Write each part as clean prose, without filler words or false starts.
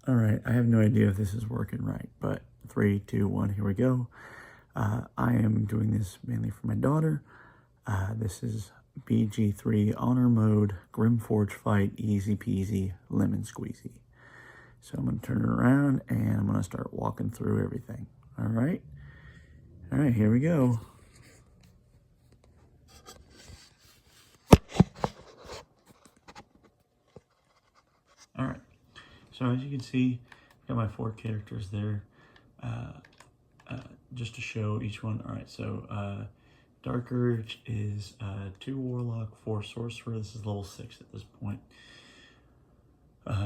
All right, I have no idea if this is working right, but 3, 2, 1, here we go. I am doing this mainly for my daughter. This is BG3 Honor Mode, Grym Forge Fight, easy peasy, lemon squeezy. So I'm going to turn it around and I'm going to start walking through everything. All right, here we go. All right, so as you can see, I've got my 4 characters there. Just to show each one. All right, so Dark Urge is 2 Warlock, 4 Sorcerer. This is level 6 at this point.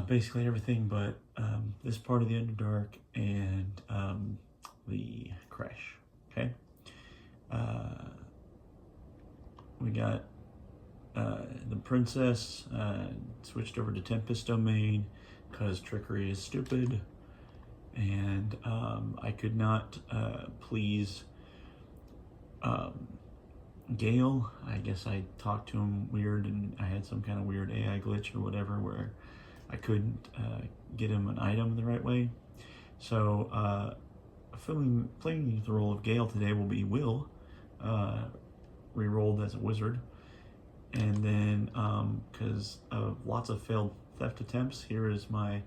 Basically everything but this part of the Underdark and the Crash. Okay. We got the Princess switched over to Tempest Domain because Trickery is stupid. And I could not please Gale. I guess I talked to him weird and I had some kind of weird AI glitch or whatever where I couldn't get him an item the right way. So playing the role of Gale today will be Will, re-rolled as a wizard. And then because of lots of failed theft attempts, here is my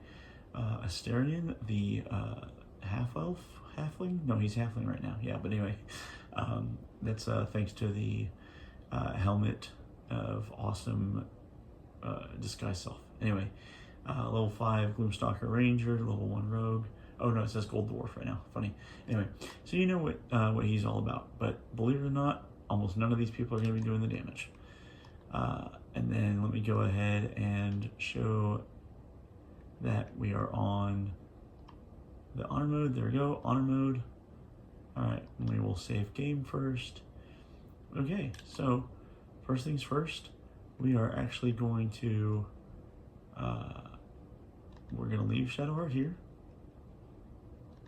Asterion, the halfling? No, he's halfling right now. Yeah, but anyway, that's thanks to the helmet of awesome disguise self. Anyway, level 5 Gloomstalker Ranger, level 1 Rogue. Oh no, it says Gold Dwarf right now. Funny. Anyway, so you know what he's all about. But believe it or not, almost none of these people are going to be doing the damage. And then let me go ahead and show that we are on the honor mode. There we go, honor mode. All right, we will save game first. Okay, so first things first, we are actually going to we're gonna leave Shadowheart here,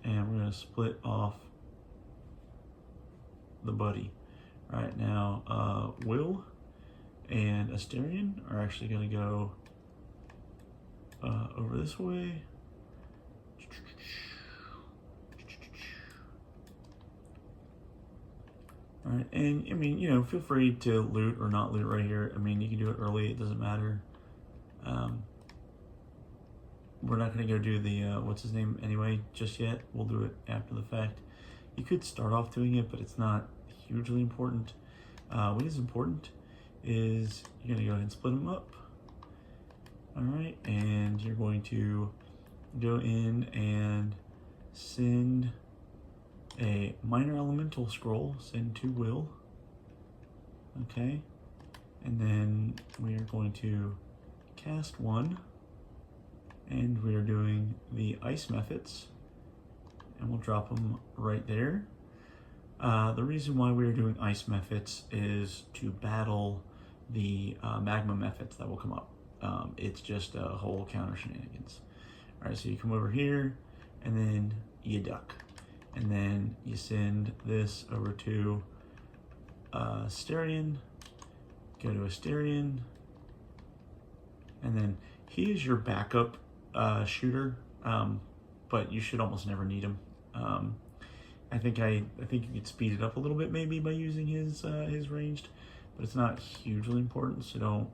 and we're gonna split off the buddy. All right, now Will and Asterion are actually gonna go over this way. All right, and I mean, you know, feel free to loot or not loot right here. I mean, you can do it early, it doesn't matter. We're not gonna go do the, what's his name anyway, just yet. We'll do it after the fact. You could start off doing it, but it's not hugely important. What is important is you're gonna go ahead and split them up. All right, and you're going to go in and send a minor elemental scroll, send to Will. Okay, and then we are going to cast one, and we are doing the ice methods, and we'll drop them right there. The reason why we are doing ice methods is to battle the magma methods that will come up. It's just a whole counter shenanigans. All right, so you come over here and then you duck, and then you send this over to Asterion, go to Asterion, and then he is your backup shooter, but you should almost never need him. I think you could speed it up a little bit maybe by using his ranged, but it's not hugely important, so don't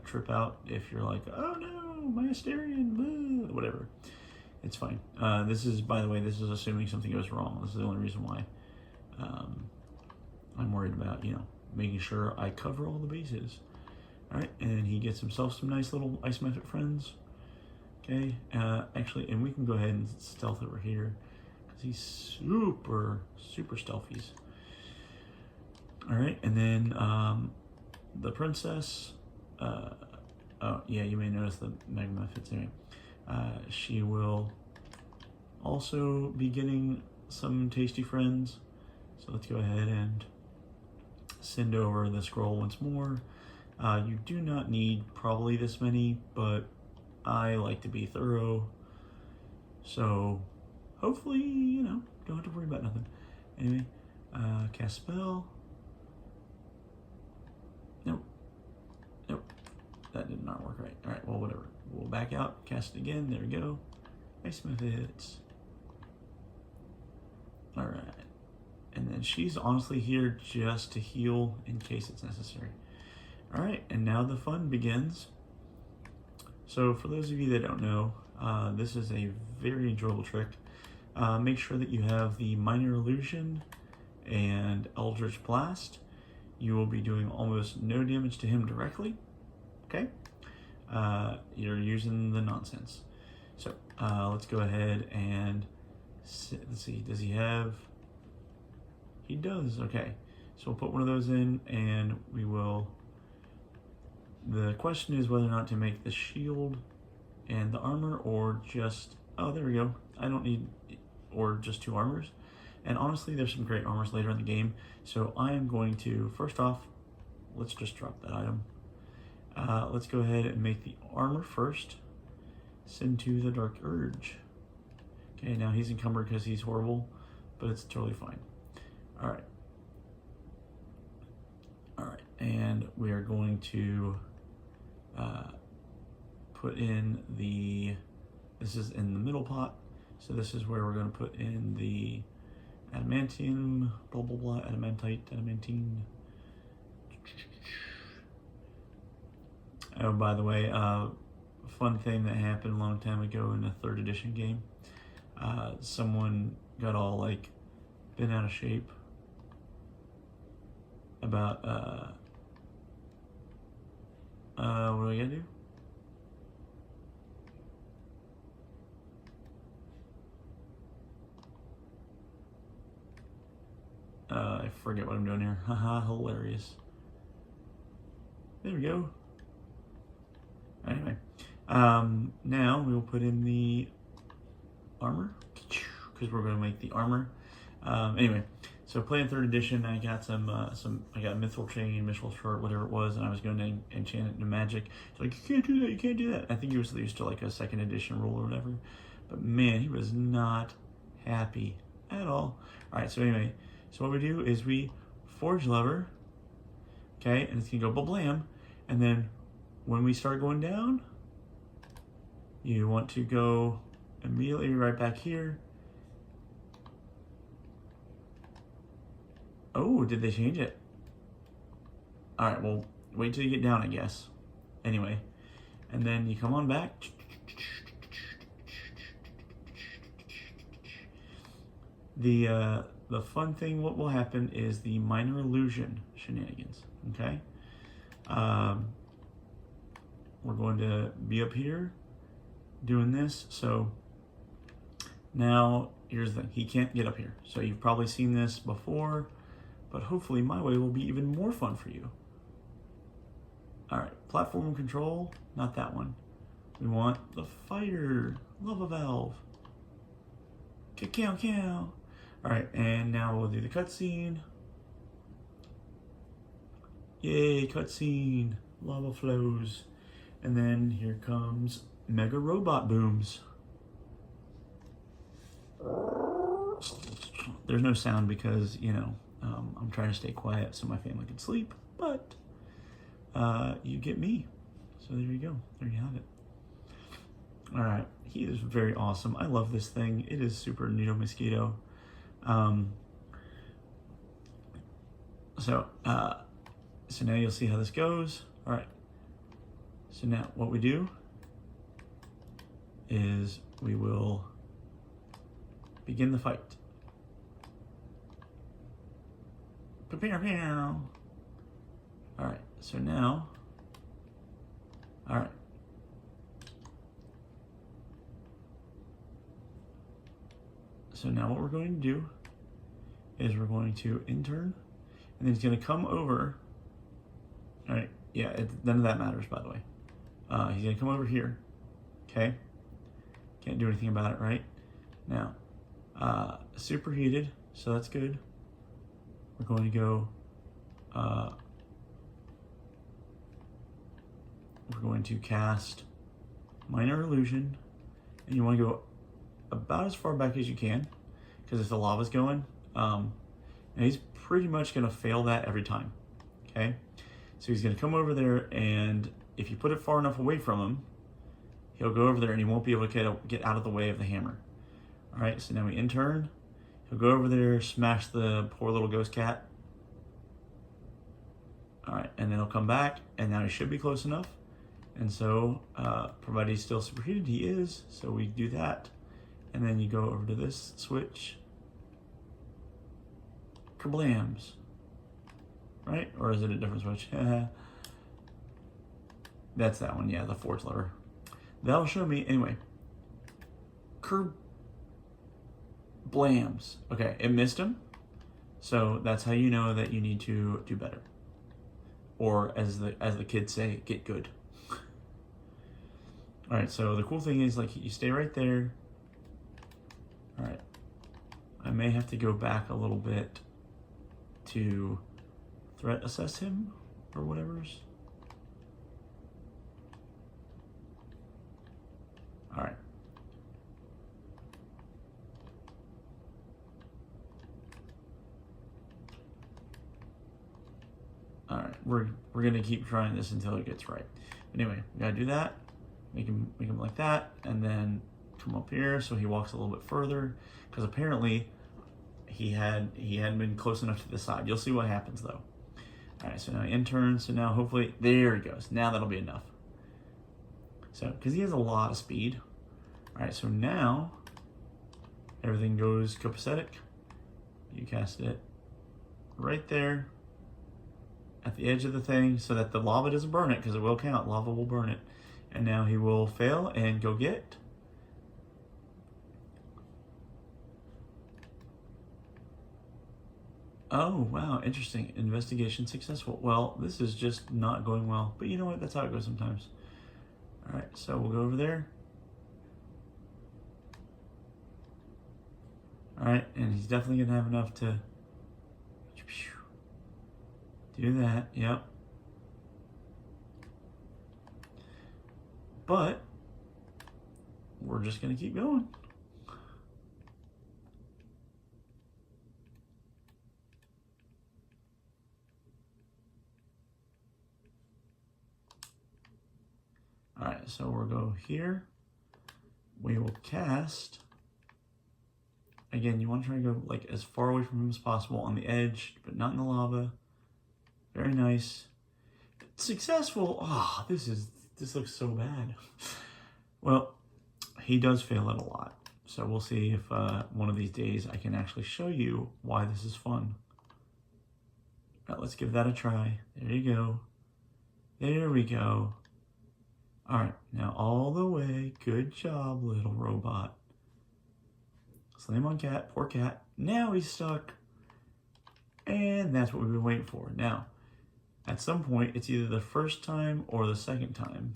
trip out if you're like, oh no, my Asterion, blah, whatever. It's fine. This is, by the way, this is assuming something goes wrong. This is the only reason why I'm worried about, you know, making sure I cover all the bases. All right, and he gets himself some nice little ice metric friends. Okay, actually, and we can go ahead and stealth over here because he's super stealthy. All right, and then the princess. Oh yeah, you may notice the magma fits anyway. She will also be getting some tasty friends. So let's go ahead and send over the scroll once more. You do not need probably this many, but I like to be thorough. So hopefully, you know, don't have to worry about nothing. Anyway, cast spell. Nope. That did not work right. All right, well, whatever. We'll back out, cast it again. There we go. Ice methods. Alright. And then she's honestly here just to heal in case it's necessary. Alright, and now the fun begins. So for those of you that don't know, this is a very enjoyable trick. Make sure that you have the Minor Illusion and Eldritch Blast. You will be doing almost no damage to him directly. Okay? You're using the nonsense. So let's go ahead and let's see. Does he have? He does. Okay. So we'll put one of those in, and we will. The question is whether or not to make the shield and the armor, or just. Oh, there we go. I don't need, or just 2 armors. And honestly, there's some great armors later in the game. So I am going to, first off, let's just drop that item. Let's go ahead and make the armor first. Send to the Dark Urge. Okay, now he's encumbered because he's horrible, but it's totally fine. Alright. Alright, and we are going to put in the, this is in the middle pot, so this is where we're going to put in the adamantium, blah blah blah, adamantine. Oh, by the way, fun thing that happened a long time ago in a 3rd edition game. Someone got all like bent out of shape about what do I gotta do? I forget what I'm doing here. Haha, hilarious. There we go. Anyway, now we will put in the armor because we're going to make the armor. Anyway, so playing 3rd edition, I got I got mithril chain, mithril shirt, whatever it was, and I was going to enchant it into magic. It's like, you can't do that, you can't do that. I think he was used to like a 2nd edition rule or whatever, but man, he was not happy at all. All right, so anyway, so what we do is we forge lever, okay, and it's gonna go blam, and then when we start going down, you want to go immediately right back here. Oh, did they change it? All right, well, wait till you get down, I guess. Anyway, and then you come on back. The fun thing, what will happen is the Minor Illusion shenanigans, okay? We're going to be up here doing this. So now here's the thing, he can't get up here. So you've probably seen this before, but hopefully my way will be even more fun for you. All right, platform control, not that one. We want the fire, lava valve. Cow. All right, and now we'll do the cutscene. Yay, cutscene, lava flows. And then here comes Mega Robot Booms. There's no sound because, you know, I'm trying to stay quiet so my family can sleep, but you get me. So there you go, there you have it. All right, he is very awesome. I love this thing. It is super neato mosquito. So now you'll see how this goes. All right. So now what we do is we will begin the fight. All right. So now, all right. So now what we're going to do is we're going to intern, and then he's going to come over. All right, yeah, none of that matters, by the way. He's going to come over here, okay? Can't do anything about it, right? Now, superheated, so that's good. We're going to go, we're going to cast Minor Illusion, and you want to go about as far back as you can, because if the lava's going, and he's pretty much going to fail that every time, okay? So he's going to come over there, and if you put it far enough away from him, he'll go over there and he won't be able to get out of the way of the hammer. All right, so now we in-turn. He'll go over there, smash the poor little ghost cat. All right, and then he'll come back, and now he should be close enough. And so, provided he's still superheated, he is. So we do that, and then you go over to this switch. Kerblams. Right? Or is it a different switch? That's that one, yeah, the forge lever. That'll show me, anyway. Kerblams. Okay, it missed him. So that's how you know that you need to do better. Or as the kids say, get good. All right, so the cool thing is, like, you stay right there. All right. I may have to go back a little bit to threat assess him or whatever's. All right. All right, we're gonna keep trying this until it gets right. Anyway, we gotta do that. Make him like that, and then come up here so he walks a little bit further, because apparently he hadn't been close enough to the side. You'll see what happens though. All right, so now in-turn. So now hopefully there he goes. Now that'll be enough. So because he has a lot of speed. All right, so now everything goes copacetic. You cast it right there at the edge of the thing so that the lava doesn't burn it, because it will count. Lava will burn it. And now he will fail and go get. Oh, wow, interesting. Investigation successful. Well, this is just not going well. But you know what? That's how it goes sometimes. All right, so we'll go over there. All right, and he's definitely going to have enough to do that. Yep. But we're just going to keep going. All right, so we'll go here. We will cast. Again, you want to try to go like as far away from him as possible on the edge, but not in the lava. Very nice. Successful. Ah, oh, this looks so bad. Well, he does fail it a lot. So we'll see if one of these days I can actually show you why this is fun. All right, let's give that a try. There you go. There we go. All right, now all the way. Good job, little robot. Slam on cat, poor cat. Now he's stuck. And that's what we've been waiting for. Now, at some point, it's either the first time or the second time.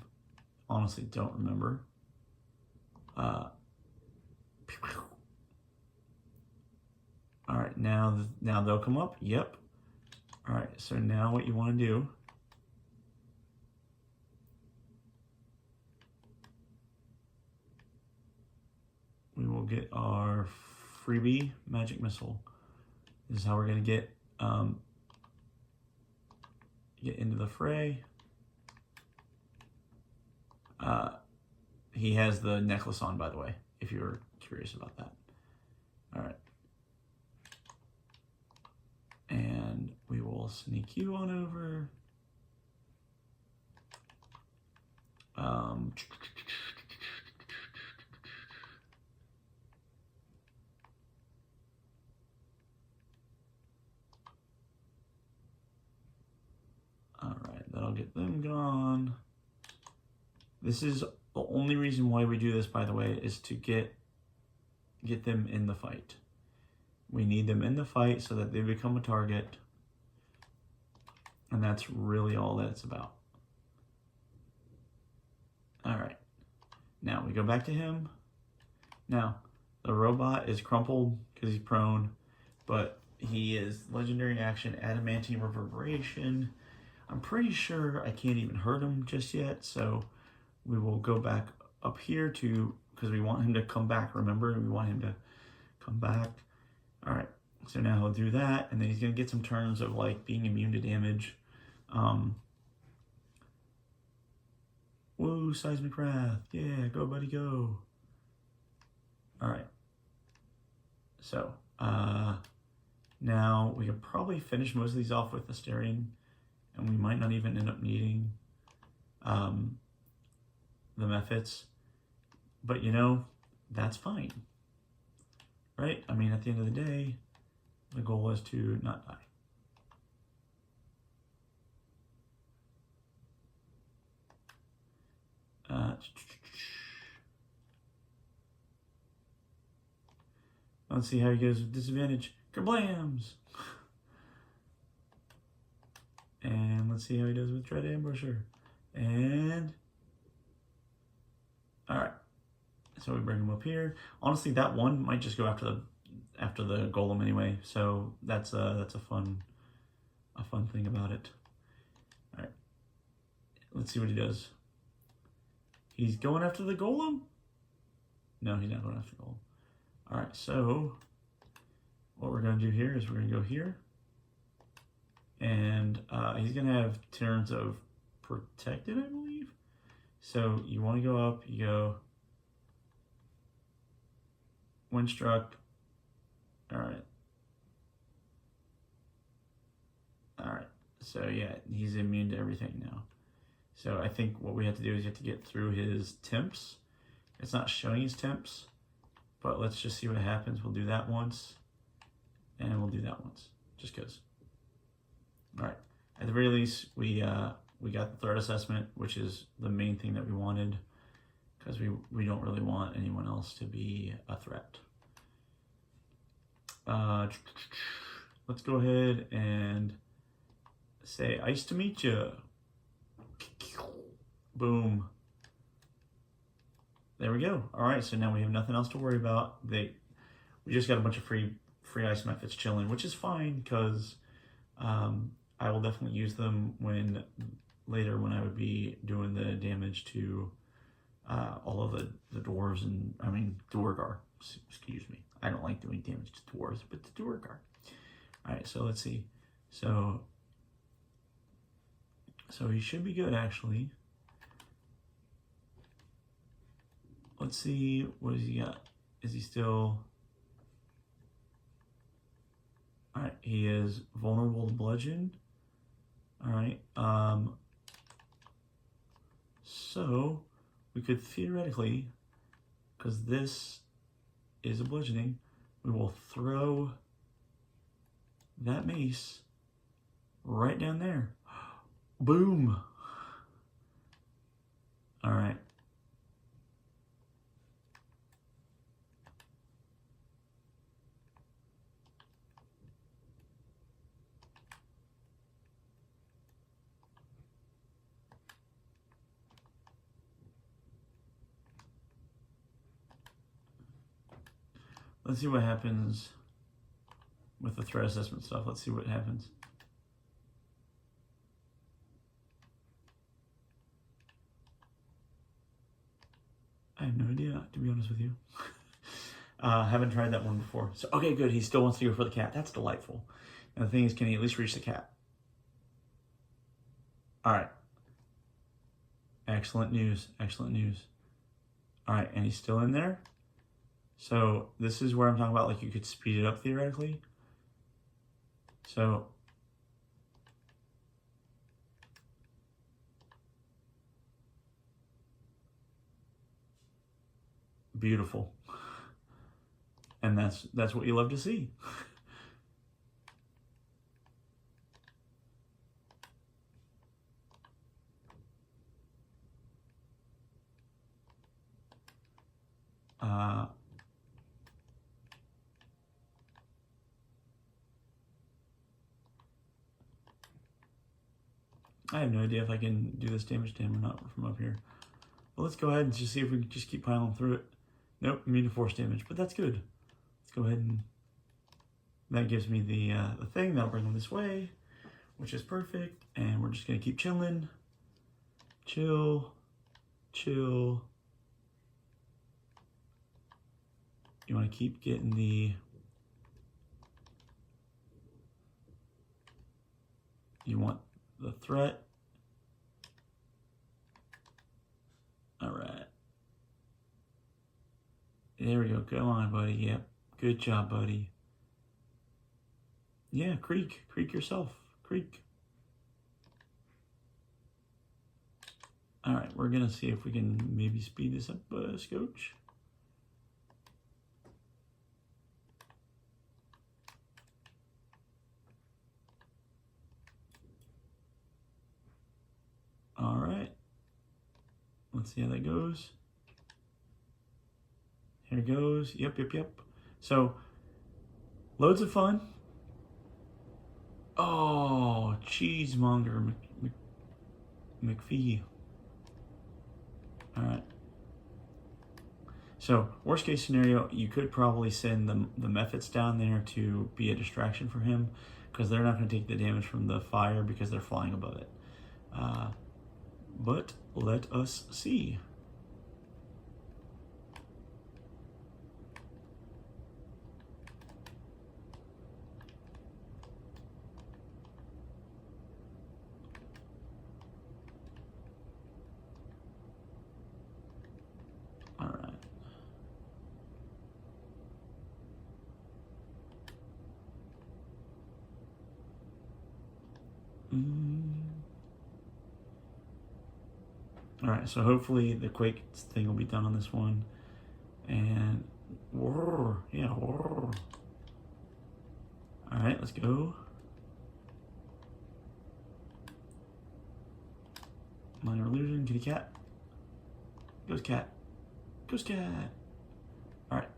Honestly, don't remember. All right, now they'll come up. Yep. All right, so now what you want to do. We will get our freebie magic missile. This is how we're going to get into the fray. He has the necklace on, by the way, if you're curious about that. All right. And we will sneak you on over. All right, that'll get them gone. This is the only reason why we do this, by the way, is to get them in the fight. We need them in the fight so that they become a target. And that's really all that it's about. All right. Now we go back to him. Now, the robot is crumpled because he's prone, but he is legendary action, adamantine reverberation. I'm pretty sure I can't even hurt him just yet, so we will go back up here because we want him to come back, remember? We want him to come back. All right, so now he'll do that, and then he's going to get some turns of like being immune to damage. Woo, Seismic Wrath. Yeah, go, buddy, go. All right. So, now we can probably finish most of these off with Asterion, and we might not even end up needing the Mephits. But you know, that's fine. Right? I mean, at the end of the day, the goal is to not die. Let's see how he goes with disadvantage. Kerblams! And let's see how he does with Dread Ambusher. And... Alright. So we bring him up here. Honestly, that one might just go after the golem anyway. So that's a fun thing about it. Alright. Let's see what he does. He's going after the golem? No, he's not going after the golem. Alright, so what we're going to do here is we're going to go here. And he's going to have turns of protected, I believe. So you want to go up, you go when struck. Alright. Alright, so yeah, he's immune to everything now. So I think what we have to do is you have to get through his temps. It's not showing his temps. But let's just see what happens. We'll do that once, and we'll do that once, just because. All right. At the very least, we got the threat assessment, which is the main thing that we wanted, because we don't really want anyone else to be a threat. Let's go ahead and say ice to meet you. Boom. There we go. All right, so now we have nothing else to worry about. We just got a bunch of free ice Mephits chilling, which is fine because I will definitely use them later when I would be doing the damage to all of the dwarves and Duergar. Excuse me. I don't like doing damage to dwarves, but to Duergar. All right, so let's see. So he should be good actually. Let's see, what has he got? Is he still... Alright, he is vulnerable to bludgeon. Alright, so we could theoretically, because this is a bludgeoning, we will throw that mace right down there. Boom! Alright. Let's see what happens with the threat assessment stuff. Let's see what happens. I have no idea, to be honest with you. Haven't tried that one before. So, okay, good. He still wants to go for the cat. That's delightful. And the thing is, can he at least reach the cat? All right. Excellent news. Excellent news. All right, and he's still in there. So this is where I'm talking about, like, you could speed it up theoretically. So beautiful. And that's what you love to see. I have no idea if I can do this damage to him or not from up here. But let's go ahead and just see if we can just keep piling through it. Nope, immune to force damage, but that's good. Let's go ahead and that gives me the thing that'll bring him this way, which is perfect. And we're just gonna keep chilling. Chill, chill. You want to keep getting you want the threat. There we go. Come on, buddy. Yep. Good job, buddy. Yeah, creak. Creak yourself. Creak. All right, we're going to see if we can maybe speed this up a scotch. All right. Let's see how that goes. Here it goes. Yep. So, loads of fun. Oh, cheesemonger McPhee. All right. So, worst case scenario, you could probably send the methods down there to be a distraction for him, because they're not going to take the damage from the fire because they're flying above it. But let us see. All right. All right, so hopefully the quake thing will be done on this one. And, yeah. All right, let's go. Minor illusion, kitty cat. Goes cat. Goes cat. All right.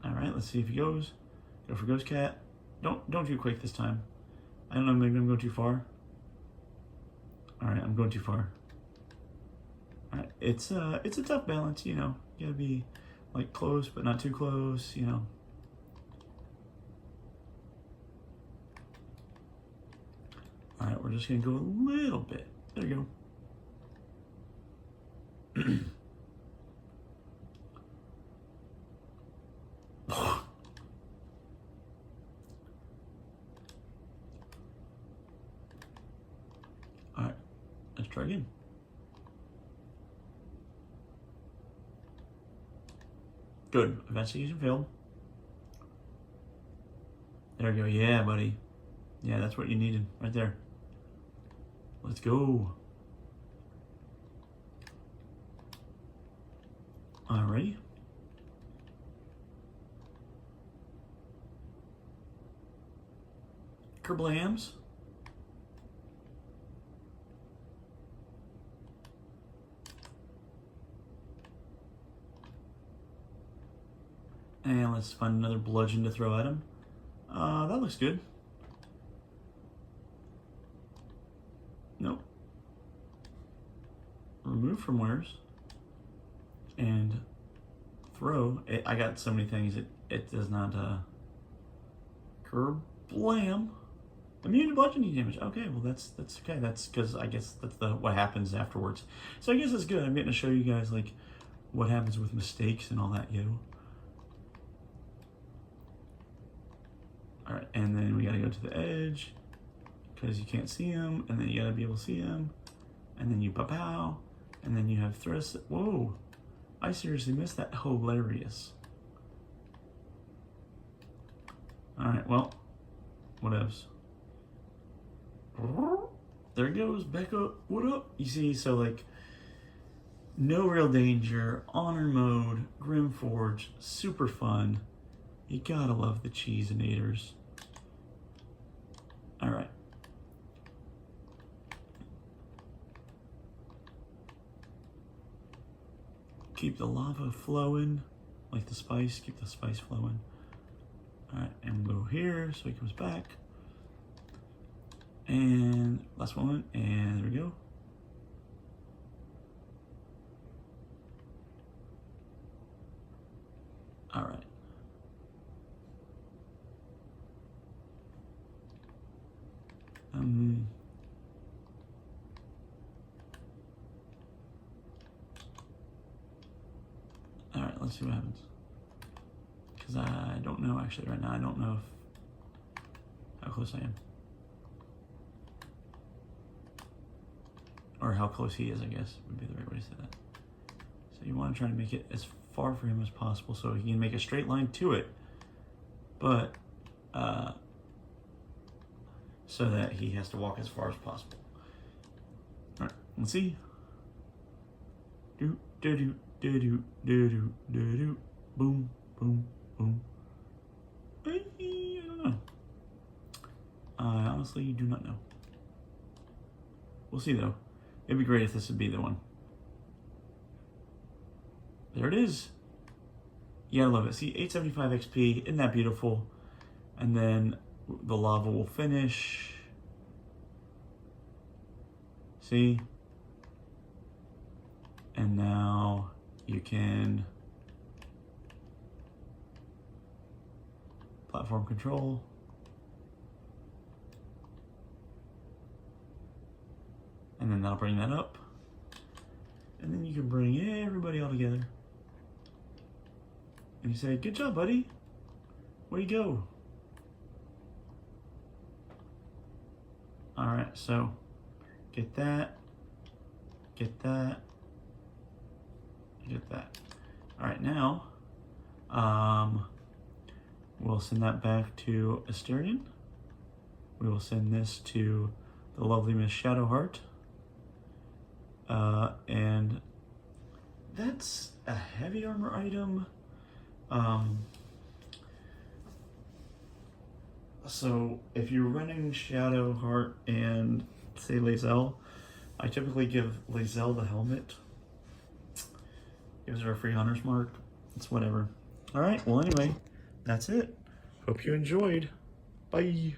All right, let's see if he goes. Go for ghost cat. Don't do quake this time. I don't know, maybe I'm going too far. All right, I'm going too far. All right, it's a tough balance, you know. You gotta be like close, but not too close, you know. All right, we're just gonna go a little bit. There you go. All right, let's try again. Good, investigation failed. There we go, yeah, buddy. Yeah, that's what you needed right there. Let's go. Alrighty. Kerblams. And let's find another bludgeon to throw at him. That looks good. Nope. Remove from wares. And throw. I got so many things, it does not, Kerblam. Immune to bludgeoning damage. Okay, well that's okay. That's because I guess that's what happens afterwards. So I guess it's good. I'm getting to show you guys like what happens with mistakes and all that, yo. All right, and then we gotta go to the edge because you can't see him, and then you gotta be able to see him, and then you pow, and then you have thrust. Whoa, I seriously missed that. Hilarious. All right, well, what else? There it goes, Becca. What up? You see, so like, no real danger, honor mode, Grym Forge, super fun. You gotta love the Cheesinators. All right. Keep the lava flowing, like the spice. Keep the spice flowing. All right, and we'll go here so he comes back. And last one, and there we go. All right. All right, let's see what happens. Because I don't know actually right now. I don't know how close I am. Or or how close he is, I guess, would be the right way to say that. So you want to try to make it as far for him as possible so he can make a straight line to it, but so that he has to walk as far as possible. All right, let's see. Do do do do do do do do do. Boom boom boom. I don't know. I honestly do not know. We'll see though. It'd be great if this would be the one. There it is. You gotta love it. See, 875 XP, isn't that beautiful? And then the lava will finish. See? And now you can platform control. And then that'll bring that up. And then you can bring everybody all together. And you say, good job, buddy. Where'd you go? All right, so get that, get that, get that. All right, now we'll send that back to Asterion. We will send this to the lovely Miss Shadowheart. And that's a heavy armor item. So if you're running Shadowheart and say Lae'zel, I typically give Lae'zel the helmet. Gives her a free hunter's mark. It's whatever. All right, well anyway, that's it. Hope you enjoyed. Bye.